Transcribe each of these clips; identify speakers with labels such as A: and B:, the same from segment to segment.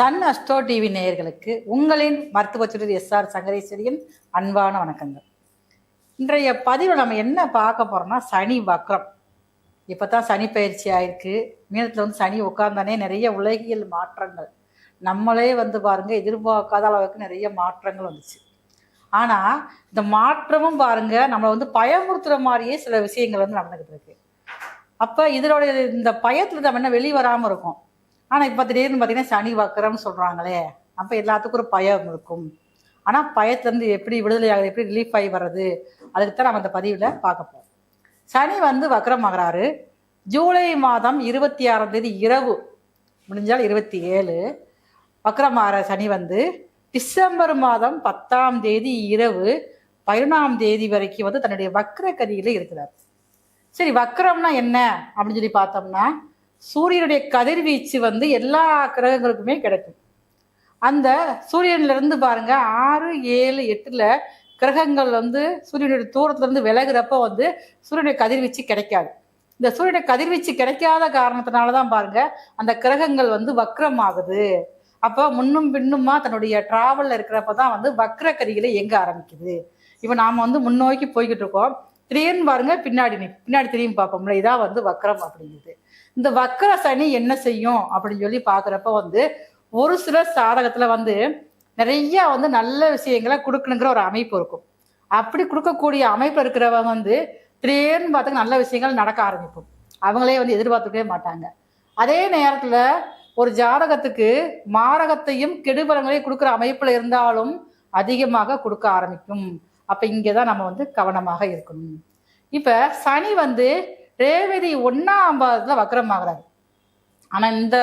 A: Sun astro TV நேயர்களுக்கு உங்களின் மருத்துவ சுடர் எஸ்ஆர் சங்கரேஸ்வரியின் அன்பான வணக்கங்கள். இன்றைய பதிவில் நம்ம என்ன பார்க்க போறோம்னா சனி வக்ரம். இப்போ தான் சனி பயிற்சி ஆயிருக்கு. மீனத்தில் வந்து சனி உட்கார்ந்தானே நிறைய உலகியல் மாற்றங்கள் நம்மளே வந்து பாருங்க எதிர்பார்க்காத அளவுக்கு நிறைய மாற்றங்கள் வந்துச்சு. ஆனால் இந்த மாற்றமும் பாருங்க நம்மளை வந்து பயமுறுத்துற மாதிரியே சில விஷயங்கள் வந்து நடந்துகிட்டு இருக்கு. அப்போ இதனுடைய இந்த பயத்துல நம்ம என்ன வெளியே வராமல் இருக்கும். ஆனால் இப்போ திடீர்னு பார்த்தீங்கன்னா சனி வக்கரம்னு சொல்கிறாங்களே, அப்போ எல்லாத்துக்கும் ஒரு பயம் இருக்கும். ஆனால் பயத்துலேருந்து எப்படி விடுதலை ஆகுது, எப்படி ரிலீஃப் ஆகி வர்றது, அதுக்கு தான் நம்ம இந்த பதிவில் பார்க்க போகிறோம். சனி வந்து வக்கரம் ஆகிறாரு. ஜூலை மாதம் 26 இரவு முடிஞ்சால் 27 வக்கரமாகிற சனி வந்து டிசம்பர் மாதம் 10 இரவு 11 வரைக்கும் வந்து தன்னுடைய வக்கர கதியில் இருக்கிறார். சரி, வக்கரம்னா என்ன அப்படின்னு சொல்லி பார்த்தோம்னா, சூரியனுடைய கதிர்வீச்சு வந்து எல்லா கிரகங்களுக்குமே கிடைக்கும். அந்த சூரியன்ல இருந்து பாருங்க 6, 7, 8 கிரகங்கள் வந்து சூரியனுடைய தூரத்துல இருந்து விலகுறப்ப வந்து சூரியனுடைய கதிர்வீச்சு கிடைக்காது. இந்த சூரியனுடைய கதிர்வீச்சு கிடைக்காத காரணத்தினாலதான் பாருங்க அந்த கிரகங்கள் வந்து வக்ரம் ஆகுது. அப்போ முன்னும் பின்னுமா தன்னுடைய டிராவல்ல இருக்கிறப்பதான் வந்து வக்ர கதிகளை இயங்க ஆரம்பிக்குது. இப்போ நாம வந்து முன்னோக்கி போய்கிட்டு இருக்கோம். திடீர்னு பாருங்க பின்னாடி திரும்பி பார்ப்போம்ல, இதான் வந்து வக்ரம் அப்படிங்குது. இந்த வக்கர சனி என்ன செய்யும் அப்படின்னு சொல்லி பார்க்குறப்ப வந்து ஒரு சில சாதகத்துல வந்து நிறைய வந்து நல்ல விஷயங்களை கொடுக்கணுங்கிற ஒரு அமைப்பு இருக்கும். அப்படி கொடுக்கக்கூடிய அமைப்பு இருக்கிறவங்க வந்து திடீர்னு பார்த்து நல்ல விஷயங்கள் நடக்க ஆரம்பிக்கும். அவங்களே வந்து எதிர்பார்த்துக்கவே மாட்டாங்க. அதே நேரத்துல ஒரு ஜாதகத்துக்கு மாரகத்தையும் கெடுபலங்களையும் கொடுக்குற அமைப்புல இருந்தாலும் அதிகமாக கொடுக்க ஆரம்பிக்கும். அப்ப இங்கதான் நம்ம வந்து கவனமாக இருக்கணும். இப்ப சனி வந்து ரேவதி 1ஆம் பாதத்துல வக்கரம் ஆகுறாரு. ஆனா இந்த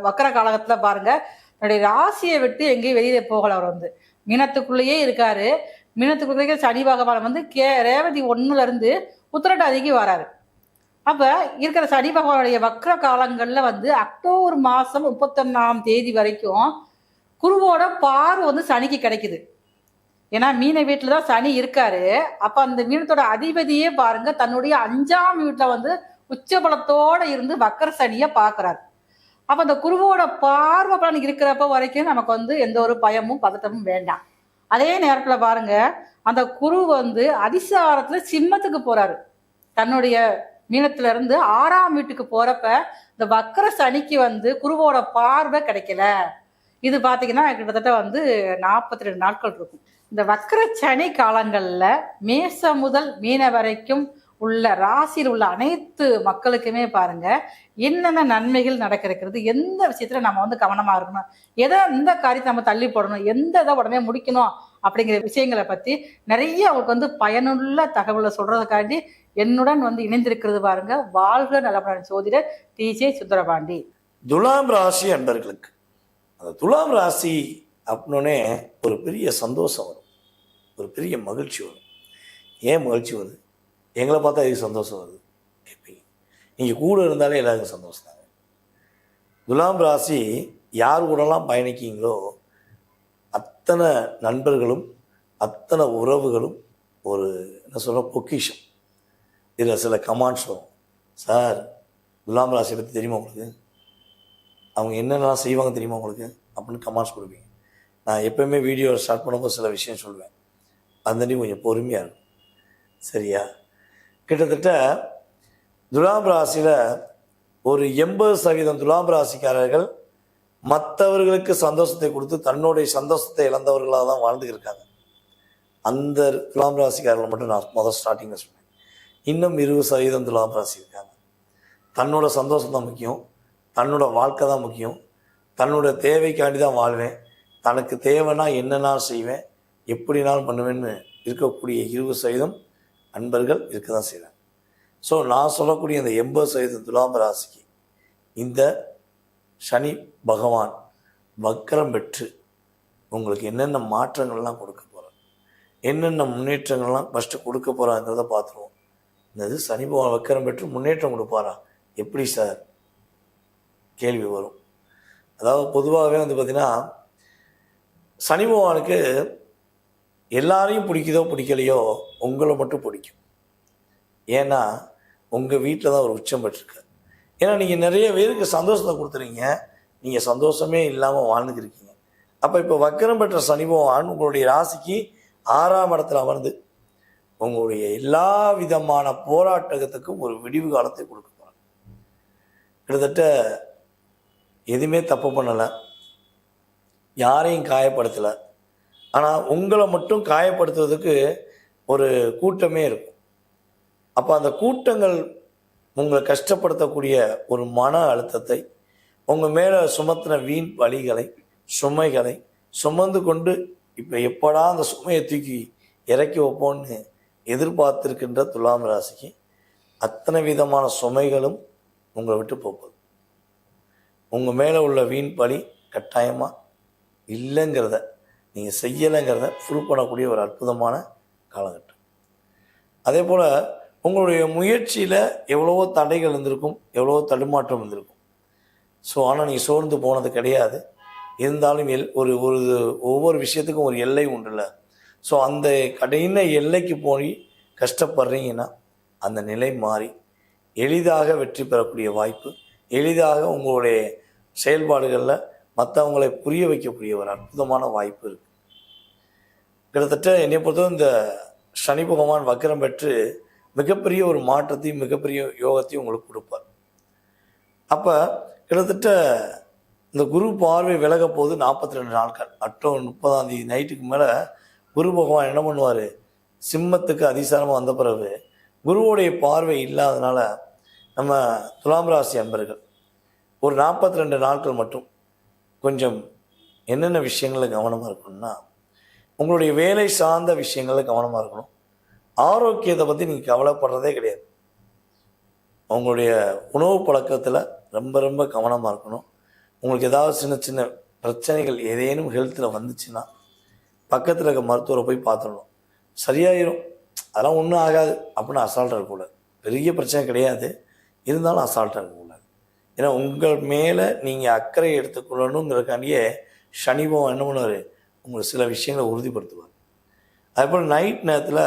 A: வக்கர காலகட்டத்துல பாருங்க தன்னுடைய ராசியை விட்டு எங்கேயும் வெளியே போகல. அவர் வந்து மீனத்துக்குள்ளேயே இருக்காரு. மீனத்துக்குள்ளே சனி பகவான் வந்து ரேவதி 1ல இருந்து உத்திரட்டாதிக்கு வராரு. அப்ப இருக்கிற சனி பகவானுடைய வக்கர காலங்கள்ல வந்து அக்டோபர் மாசம் 31 வரைக்கும் குருவோட பார்வை வந்து சனிக்கு கிடைக்குது. ஏன்னா மீன வீட்டுல தான் சனி இருக்காரு. அப்ப அந்த மீனத்தோட அதிபதியே பாருங்க தன்னுடைய 5ஆம் வீட்டுல வந்து உச்சபலத்தோட இருந்து வக்கர சனிய பாக்குறாரு. அப்ப அந்த குருவோட பார்வை பலன் இருக்கிறப்ப வரைக்கும் நமக்கு வந்து எந்த ஒரு பயமும் பதட்டமும் வேண்டாம். அதே நேரத்துல பாருங்க அந்த குரு வந்து அதிசாரத்துல சிம்மத்துக்கு போறாரு. தன்னுடைய மீனத்துல இருந்து 6ஆம் வீட்டுக்கு போறப்ப இந்த வக்கர சனிக்கு வந்து குருவோட பார்வை கிடைக்கல. இது பாத்தீங்கன்னா கிட்டத்தட்ட வந்து 42 நாட்கள் இருக்கும். இந்த வக்கர சனி காலங்கள்ல மேசம் முதல் மீன வரைக்கும் உள்ள ராசியில் உள்ள அனைத்து மக்களுக்குமே பாருங்க என்னென்ன நன்மைகள் நடக்கிறது, எந்த விஷயத்துல நம்ம வந்து கவனமா இருக்கணும், எதை எந்த காரியத்தை நம்ம தள்ளி போடணும், எந்த இதை உடனே முடிக்கணும் அப்படிங்கிற விஷயங்களை பத்தி நிறைய அவங்களுக்கு வந்து பயனுள்ள தகவலை சொல்றதுக்காண்டி என்னுடன் வந்து இணைந்திருக்கிறது பாருங்க வாழ்க நலமுடன் ஜோதிடர் டிஜே சுந்தரபாண்டி.
B: துலாம் ராசி அன்பர்களுக்கு அந்த துலாம் ராசி அப்படின்னே ஒரு பெரிய சந்தோஷம் வரும், ஒரு பெரிய மகிழ்ச்சி வரும். ஏன் மகிழ்ச்சி வருது? எங்களை பார்த்தா எதுக்கு சந்தோஷம் வருது கேட்பீங்க. நீங்கள் கூட இருந்தாலே எல்லாருக்கும் சந்தோஷம் தாங்க. துலாம் ராசி யார் கூடலாம் பயணிக்கீங்களோ அத்தனை நண்பர்களும் அத்தனை உறவுகளும் ஒரு என்ன சொல்கிற பொக்கிஷம். இதில் சில கமெண்ட்ஸ் வரும். சார் துலாம் ராசியை பற்றி தெரியுமா உங்களுக்கு, அவங்க என்னென்னலாம் செய்வாங்க தெரியுமா உங்களுக்கு அப்படின்னு கமெண்ட்ஸ் கொடுப்பீங்க. நான் எப்போயுமே வீடியோ ஸ்டார்ட் பண்ணும்போது சில விஷயம் சொல்லுவேன், அந்த கொஞ்சம் பொறுமையாக இருக்கும் சரியா. கிட்டத்தட்ட துலாம் ராசியில் ஒரு 80% துலாம் ராசிக்காரர்கள் மற்றவர்களுக்கு சந்தோஷத்தை கொடுத்து தன்னுடைய சந்தோஷத்தை இழந்தவர்களாக தான் வாழ்ந்துட்டு இருக்காங்க. அந்த துலாம் ராசிக்காரர்கள் மட்டும் நான் முதல் ஸ்டார்டிங்கில் சொன்னேன். இன்னும் 20% துலாம் ராசி இருக்காங்க. தன்னோட சந்தோஷம் தான் முக்கியம், தன்னோட வாழ்க்கை தான் முக்கியம், தன்னோட தேவைக்காண்டி தான் வாழ்வேன், தனக்கு தேவைன்னா என்னென்னால் செய்வேன், எப்படினாலும் பண்ணுவேன்னு இருக்கக்கூடிய 20% அன்பர்கள் இருக்க தான் செய்கிறாங்க. ஸோ நான் சொல்லக்கூடிய இந்த 80% துலாம் ராசிக்கு இந்த சனி பகவான் வக்கரம் பெற்று உங்களுக்கு என்னென்ன மாற்றங்கள்லாம் கொடுக்க போகிறார், என்னென்ன முன்னேற்றங்கள்லாம் ஃபஸ்ட்டு கொடுக்க போகிறாங்கிறத பார்த்துருவோம். இந்த சனி பகவான் வக்கரம் பெற்று முன்னேற்றம் கொடுப்பாரா எப்படி சார் கேள்வி வரும். அதாவது பொதுவாகவே வந்து பார்த்திங்கன்னா சனி பகவானுக்கு எல்லாரையும் பிடிக்குதோ பிடிக்கலையோ உங்களை மட்டும் பிடிக்கும். ஏன்னா உங்கள் வீட்டில் தான் ஒரு உச்சம் பெற்றிருக்காரு. ஏன்னா நீங்கள் நிறைய பேருக்கு சந்தோஷத்தை கொடுத்துறீங்க, நீங்கள் சந்தோஷமே இல்லாமல் வாழ்ந்துக்கிருக்கீங்க. அப்போ இப்போ வக்கரம் பெற்ற சனி பகவான் உங்களுடைய ராசிக்கு 6ஆம் இடத்துல அமர்ந்து உங்களுடைய எல்லா விதமான போராட்டத்துக்கும் ஒரு விடிவு காலத்தை கொடுக்க போகிறாங்க. கிட்டத்தட்ட எதுவுமே தப்பு பண்ணலை, யாரையும் காயப்படுத்தலை, ஆனால் உங்களை மட்டும் காயப்படுத்துவதற்கு ஒரு கூட்டமே இருக்கும். அப்போ அந்த கூட்டங்கள் உங்களை கஷ்டப்படுத்தக்கூடிய ஒரு மன அழுத்தத்தை, உங்கள் மேலே சுமத்தின வீண் வலிகளை, சுமைகளை சுமந்து கொண்டு இப்போ எப்படா அந்த சுமையை தூக்கி இறக்கி வைப்போன்னு எதிர்பார்த்திருக்கின்ற துலாம் ராசிக்கு அத்தனை விதமான சுமைகளும் உங்களை விட்டு போகுது. உங்கள் மேலே உள்ள வீண் பலி கட்டாயமாக இல்லைங்கிறத, நீங்கள் செய்யலைங்கிறத ப்ரூவ் பண்ணக்கூடிய ஒரு அற்புதமான காலகட்டம். அதே போல் உங்களுடைய முயற்சியில் எவ்வளவோ தடைகள் இருந்திருக்கும், எவ்வளவோ தடுமாற்றம் இருந்திருக்கும். ஸோ ஆனால் நீங்கள் சோர்ந்து போனது கிடையாது. இருந்தாலும் ஒரு ஒரு ஒவ்வொரு விஷயத்துக்கும் ஒரு எல்லை உண்டுல்ல. ஸோ அந்த கடையின எல்லைக்கு போய் கஷ்டப்படுறீங்கன்னா அந்த நிலை மாறி எளிதாக வெற்றி பெறக்கூடிய வாய்ப்பு, எளிதாக உங்களுடைய செயல்பாடுகளில் மற்றவங்களை புரிய வைக்கக்கூடிய ஒரு அற்புதமான வாய்ப்பு இருக்குது. கிட்டத்தட்ட என்னை பொறுத்தவரை இந்த சனி பகவான் வக்கரம் பெற்று மிகப்பெரிய ஒரு மாற்றத்தையும் மிகப்பெரிய யோகத்தையும் உங்களுக்கு கொடுப்பார். அப்போ கிட்டத்தட்ட இந்த குரு பார்வை விலக போது 42 நாட்கள், அக்டோபர் 30ஆம் தேதி நைட்டுக்கு மேலே குரு பகவான் என்ன பண்ணுவார், சிம்மத்துக்கு அதிசாரமாக வந்த பிறகு குருவுடைய பார்வை இல்லாதனால நம்ம துலாம் ராசி அன்பர்கள் ஒரு 42 நாட்கள் மட்டும் கொஞ்சம் என்னென்ன விஷயங்களில் கவனமாக இருக்கணும்னா, உங்களுடைய வேலை சார்ந்த விஷயங்களில் கவனமாக இருக்கணும். ஆரோக்கியத்தை பற்றி நீங்கள் கவலைப்படுறதே கிடையாது. உங்களுடைய உணவு பழக்கத்தில் ரொம்ப ரொம்ப கவனமாக இருக்கணும். உங்களுக்கு ஏதாவது சின்ன சின்ன பிரச்சனைகள் ஏதேனும் ஹெல்த்தில் வந்துச்சுன்னா பக்கத்தில் இருக்க மருத்துவரை போய் பார்த்துடணும், சரியாயிரும், அதெல்லாம் ஒன்றும் ஆகாது அப்படின்னு அசால்ட்டாக இருக்கக்கூடாது. பெரிய பிரச்சனை கிடையாது, இருந்தாலும் அசால்ட்டாக இருக்கக்கூடாது. ஏன்னா உங்கள் மேலே நீங்கள் அக்கறை எடுத்துக்கொள்ளணுங்கிறக்காண்டியே சனி பகவான் என்ன பண்ணுவார், உங்களுக்கு சில விஷயங்களை உறுதிப்படுத்துவார். அதேபோல் நைட் நேரத்தில்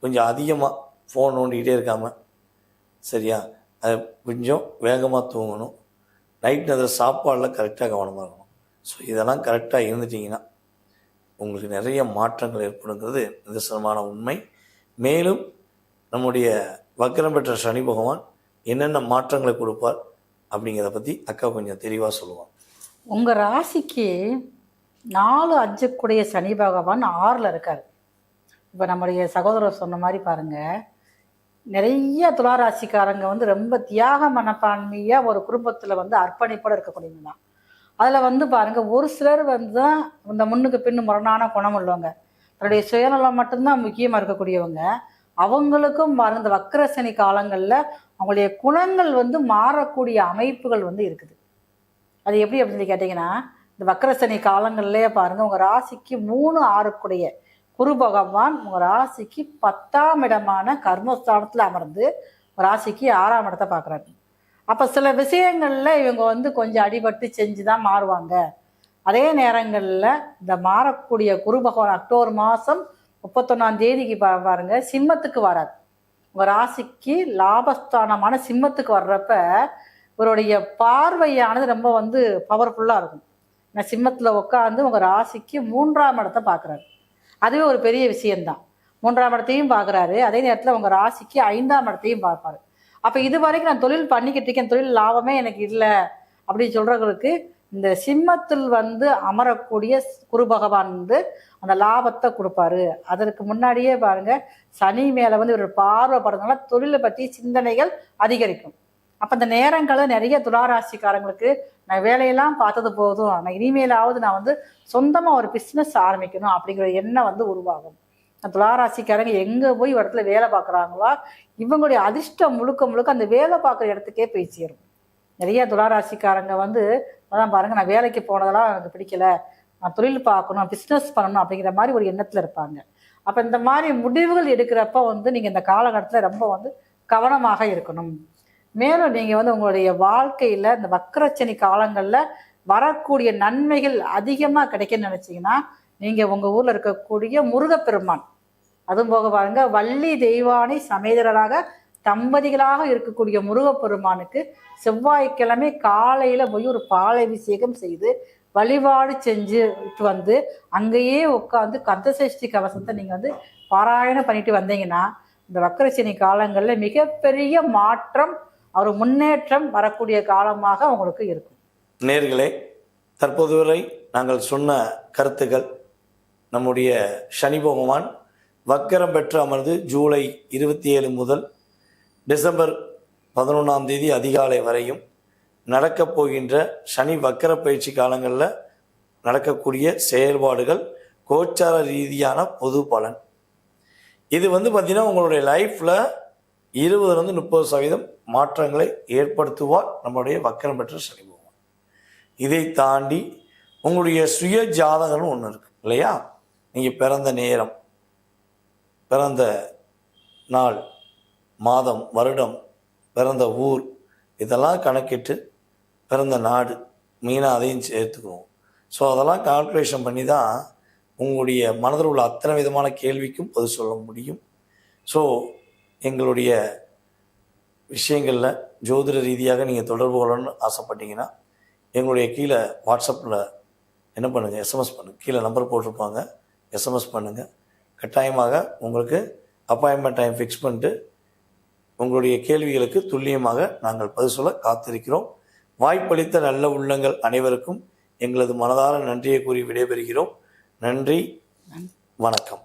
B: கொஞ்சம் அதிகமாக ஃபோன் நோண்டிக்கிட்டே இருக்காமல், சரியா, அது கொஞ்சம் வேகமாக தூங்கணும். நைட் நேரத்தில் சாப்பாடில் கரெக்டாக கவனமாக இருக்கணும். ஸோ இதெல்லாம் கரெக்டாக இருந்துட்டிங்கன்னா உங்களுக்கு நிறைய மாற்றங்கள் ஏற்படுங்கிறது நிதர்சனமான உண்மை. மேலும் நம்முடைய வக்கரம் பெற்ற சனி பகவான் என்னென்ன மாற்றங்களை கொடுப்பார் அப்படிங்கிறத பற்றி அக்கா கொஞ்சம் தெளிவாக சொல்லுவாங்க.
A: உங்கள் ராசிக்கு 4, 5 கூடிய சனி பகவான் 6ல் இருக்கார். இப்போ நம்முடைய சகோதரர் சொன்ன மாதிரி பாருங்கள், நிறைய துளாராசிக்காரங்க வந்து ரொம்ப தியாக மனப்பான்மையாக ஒரு குடும்பத்தில் வந்து அர்ப்பணிப்போடு இருக்கக்கூடியவங்க தான். அதில் வந்து பாருங்கள், ஒரு சிலர் வந்து தான் இந்த முன்னுக்கு பின்னு முரணான குணம் உள்ளவங்க, தன்னுடைய சுயநலம் மட்டும்தான் முக்கியமாக இருக்கக்கூடியவங்க. அவங்களுக்கும் பாருங்க இந்த வக்கரசனி காலங்களில் அவங்களுடைய குணங்கள் வந்து மாறக்கூடிய அமைப்புகள் வந்து இருக்குது. அது எப்படி அப்படின்னு சொல்லி கேட்டிங்கன்னா, இந்த வக்கரசனி காலங்கள்லேயே பாருங்கள், உங்கள் ராசிக்கு 3, 6 கூடிய குரு பகவான் உங்கள் ராசிக்கு 10ஆம் இடமான கர்மஸ்தானத்தில் அமர்ந்து உங்கள் ராசிக்கு 6ஆம் இடத்தை பார்க்குறாரு. அப்போ சில விஷயங்களில் இவங்க வந்து கொஞ்சம் அடிபட்டு செஞ்சு தான் மாறுவாங்க. அதே நேரங்களில் இந்த மாறக்கூடிய குரு பகவான் அக்டோபர் மாதம் 31ஆம் தேதிக்கு பாருங்க சிம்மத்துக்கு வராது. உங்கள் ராசிக்கு லாபஸ்தானமான சிம்மத்துக்கு வர்றப்ப இவருடைய பார்வையானது ரொம்ப வந்து பவர்ஃபுல்லாக இருக்கும். நான் சிம்மத்தில் உட்காந்து உங்கள் ராசிக்கு 3ஆம் இடத்தை பார்க்குறாரு. அதுவே ஒரு பெரிய விஷயந்தான். 3ஆம் இடத்தையும் பார்க்குறாரு, அதே நேரத்தில் உங்கள் ராசிக்கு 5ஆம் இடத்தையும் பார்ப்பாரு. அப்போ இது வரைக்கும் நான் தொழில் பண்ணிக்கிட்டு இருக்கேன், தொழில் லாபமே எனக்கு இல்லை அப்படின்னு சொல்கிறவங்களுக்கு இந்த சிம்மத்தில் வந்து அமரக்கூடிய குரு பகவான் வந்து அந்த லாபத்தை கொடுப்பாரு. அதற்கு முன்னாடியே பாருங்க சனி மேலே வந்து இவர் பார்வைப்படுறதுனால தொழிலை பற்றி சிந்தனைகள் அதிகரிக்கும். அப்போ அந்த நேரங்களில் நிறைய துளாராசிக்காரங்களுக்கு நான் வேலையெல்லாம் பார்த்தது போதும், நான் இனிமேலாவது நான் வந்து சொந்தமாக ஒரு பிஸ்னஸ் ஆரம்பிக்கணும் அப்படிங்கிற எண்ணம் வந்து உருவாகும். துளாராசிக்காரங்க எங்கே போய் ஒரு இடத்துல வேலை பார்க்குறாங்களோ இவங்களுடைய அதிர்ஷ்டம் முழுக்க முழுக்க அந்த வேலை பார்க்குற இடத்துக்கே போய் சேரும். நிறைய துளாராசிக்காரங்க வந்து அதான் பாருங்கள், நான் வேலைக்கு போனதெல்லாம் எனக்கு பிடிக்கல, நான் தொழில் பார்க்கணும், பிஸ்னஸ் பண்ணணும் அப்படிங்கிற மாதிரி ஒரு எண்ணத்தில் இருப்பாங்க. அப்போ இந்த மாதிரி முடிவுகள் எடுக்கிறப்ப வந்து நீங்கள் இந்த காலகட்டத்தில் ரொம்ப வந்து கவனமாக இருக்கணும். மேலும் நீங்கள் வந்து உங்களுடைய வாழ்க்கையில் இந்த வக்கரச்சனி காலங்களில் வரக்கூடிய நன்மைகள் அதிகமாக கிடைக்குன்னு நினச்சிங்கன்னா நீங்கள் உங்கள் ஊரில் இருக்கக்கூடிய முருகப்பெருமான், அதுவும் போக பாருங்க வள்ளி தெய்வானை சமேதராக தம்பதிகளாக இருக்கக்கூடிய முருகப்பெருமானுக்கு செவ்வாய்க்கிழமை காலையில் போய் ஒரு பாலாபிஷேகம் செய்து வழிபாடு செஞ்சுட்டு வந்து அங்கேயே உட்காந்து கந்தசஷ்டி கவசத்தை நீங்கள் வந்து பாராயணம் பண்ணிட்டு வந்தீங்கன்னா இந்த வக்கரசனி காலங்களில் மிகப்பெரிய மாற்றம் ஒரு முன்னேற்றம் வரக்கூடிய காலமாக உங்களுக்கு இருக்கும்.
B: நேர்களே, தற்போது வரை நாங்கள் சொன்ன கருத்துக்கள், நம்முடைய சனி பகவான் வக்கரம் பெற்று அமர்ந்து ஜூலை 27 முதல் டிசம்பர் 11ஆம் தேதி அதிகாலை வரையும் நடக்கப் போகின்ற சனி வக்கர பயிற்சி காலங்களில் நடக்கக்கூடிய செயல்பாடுகள், கோச்சார ரீதியான பொது பலன். இது வந்து பார்த்திங்கன்னா உங்களுடைய லைஃப்பில் 20-30% மாற்றங்களை ஏற்படுத்துவார் நம்மளுடைய வக்கரம் பெற்ற சனி பகவான். இதை தாண்டி உங்களுடைய சுய ஜாதகம்னு ஒன்று இருக்குது இல்லையா? நீங்கள் பிறந்த நேரம், பிறந்த நாள், மாதம், வருடம், பிறந்த ஊர் இதெல்லாம் கணக்கிட்டு, பிறந்த நாடு மெயினாக அதையும் சேர்த்துக்குவோம். ஸோ அதெல்லாம் கால்குலேஷன் பண்ணி தான் உங்களுடைய மனதில் உள்ள அத்தனை விதமான கேள்விக்கும் பதில் சொல்ல முடியும். ஸோ எங்களுடைய விஷயங்களில் ஜோதிட ரீதியாக நீங்கள் தொடர்பு கொள்ளணும்னு ஆசைப்பட்டீங்கன்னா எங்களுடைய கீழே வாட்ஸ்அப்பில் என்ன பண்ணுங்கள், எஸ்எம்எஸ் பண்ணுங்கள். கீழே நம்பர் போட்டிருப்பாங்க, எஸ்எம்எஸ் பண்ணுங்கள். கட்டாயமாக உங்களுக்கு அப்பாயின்மெண்ட் டைம் ஃபிக்ஸ் பண்ணிட்டு உங்களுடைய கேள்விகளுக்கு துல்லியமாக நாங்கள் பதில் சொல்ல காத்திருக்கிறோம். வாய்ப்பளித்த நல்ல உள்ளங்கள் அனைவருக்கும் எங்களது மனதார நன்றியை கூறி விடைபெறுகிறோம். நன்றி, வணக்கம்.